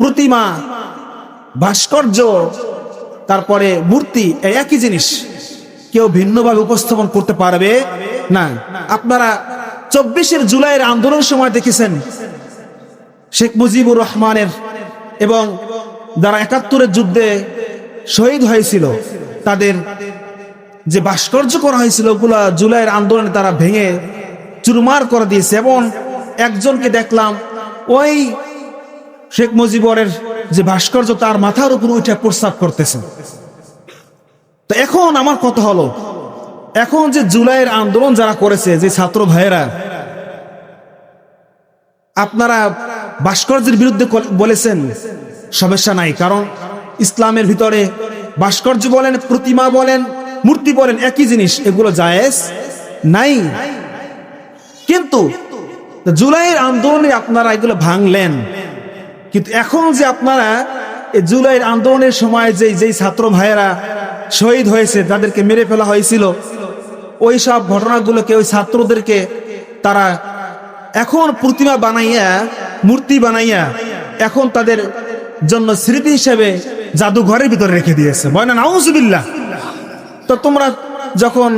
প্রতিমা, ভাস্কর্য, তারপরে মূর্তি একই জিনিস, কেউ ভিন্নভাবে উপস্থাপন করতে পারবে না। আপনারা 24 জুলাইয়ের আন্দোলনের সময় দেখেছেন শেখ মুজিবুর রহমানের এবং যারা 71 যুদ্ধে শহীদ হয়েছিল তাদের যে ভাস্কর্য করা হয়েছিল ওগুলা জুলাইয়ের আন্দোলনে তারা ভেঙে চুরমার করে দিয়েছে। এবং একজনকে দেখলাম ওই শেখ মুজিবুরের যে ভাস্কর্য তার মাথার উপর উঠে প্রস্তাব করতেছে। তো এখন আমার কথা হলো, এখন যে জুলাইয়ের আন্দোলন যারা করেছে, যে ছাত্র ভাইয়েরা, আপনারা ভাস্কর্যের বিরুদ্ধে বলেছেন, সমস্যা নাই, কারণ ইসলামের ভিতরে ভাস্কর্য বলেন, প্রতিমা বলেন, মূর্তি বলেন, একই জিনিস, এগুলো জায়েজ নাই। কিন্তু জুলাইয়ের আন্দোলনে আপনারা এগুলো ভাঙলেন, কিন্তু এখন যে আপনারা এই জুলাইয়ের আন্দোলনের সময় যেই ছাত্র ভাইয়েরা শহীদ হয়েছে, তাদেরকে মেরে ফেলা হয়েছিল, ওই সব ঘটনাগুলোকে, ওই ছাত্রদেরকে তারা এখন প্রতিমা বানাইয়া, মূর্তি বানাইয়া এখন তাদের জন্য স্মৃতি হিসেবে জাদুঘরের ভিতরে রেখে দিয়েছে। বলে না নাউজুবিল্লাহ। তো তোমরা যখন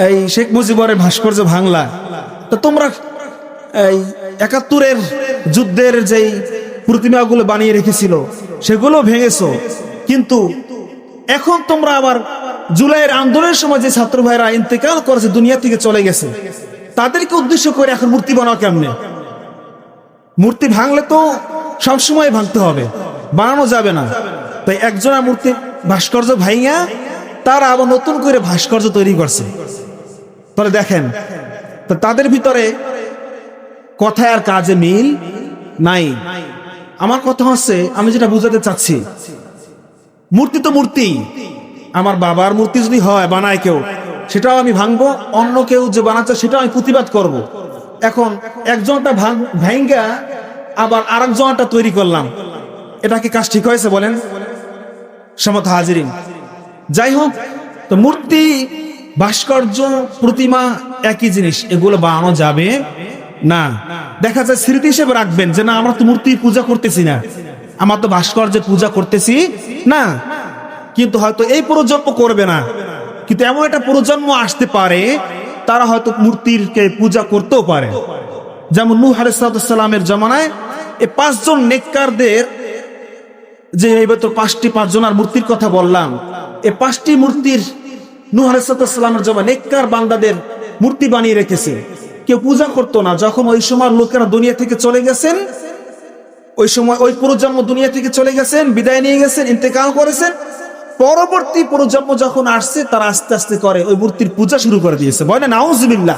এই শেখ মুজিবুরের ভাস্কর্য ভাঙলা, তো তোমরা এই 71 যুদ্ধের যেই প্রতিমাগুলো বানিয়ে রেখেছিল সেগুলো ভেঙেছো, কিন্তু এখন তোমরা আবার জুলাইয়ের আন্দোলনের সময় যে ছাত্র ভাইরা ইন্তেকাল করেছে, দুনিয়া থেকে চলে গেছে, তাদেরকে উদ্দেশ্য করে এখন মূর্তি বানাও কেমনে? মূর্তি ভাঙলে তো সবসময় ভাঙতে হবে, বানানো যাবে না। তাই একজনের মূর্তি ভাস্কর্য ভাঙিয়া তারা আবার নতুন করে ভাস্কর্য তৈরি করছে। তাহলে দেখেন, তো তাদের ভিতরে কথায় আর কাজে মিল নাই। আমার কথা হচ্ছে, আমি যেটা বুঝাতে চাচ্ছি, মূর্তি তো মূর্তি, আমার বাবার মূর্তি যদি হয় বানায় কেউ, সেটাও আমি ভাঙবো, অন্য কেউ যে বানাচ্ছে সেটাও আমি প্রতিবাদ করব। এখন একজনটা ভাঙ্গা আবার আরেকজনটা তৈরি করলাম, এটা কি কাজ ঠিক হয়েছে বলেন? সমত হাজিরিন, যাই হোক, তো মূর্তি, ভাস্কর্য, প্রতিমা একই জিনিস, এগুলো বানানো যাবে না। দেখা যায় স্মৃতি হিসেবে রাখবেন যে না, আমরা তো মূর্তি পূজা করতেছি না, আমরা তো ভাস্কর্যের পূজা করতেছি না। কিন্তু হয়তো এই প্রজন্ম করবে না, কিন্তু এমন একটা প্রজন্ম আসতে পারে তারা হয়তো মূর্তিকে পূজা করতেও পারে। যেমন নূহ আলাইহিস সালামের জামানায় এই 5 জন নেককারদের, যে এইবার তো 5 জনের মূর্তির কথা বললাম, এই 5টি মূর্তির নূহ আলাইহিস সালামের জামানায় নেককার বান্দাদের মূর্তি বানিয়ে রেখেছে, কেউ পূজা করতো না। যখন ওই সময় লোকেরা দুনিয়া থেকে চলে গেছেন, ওই সময় ওই প্রজন্ম দুনিয়া থেকে চলে গেছেন, বিদায় নিয়ে গেছেন, ইন্তেকাল করেছেন, পরবর্তী প্রজন্ম যখন আসছে তারা আস্তে আস্তে করে ওই মূর্তির পূজা শুরু করে দিয়েছে। বলে না নাউজুবিল্লাহ।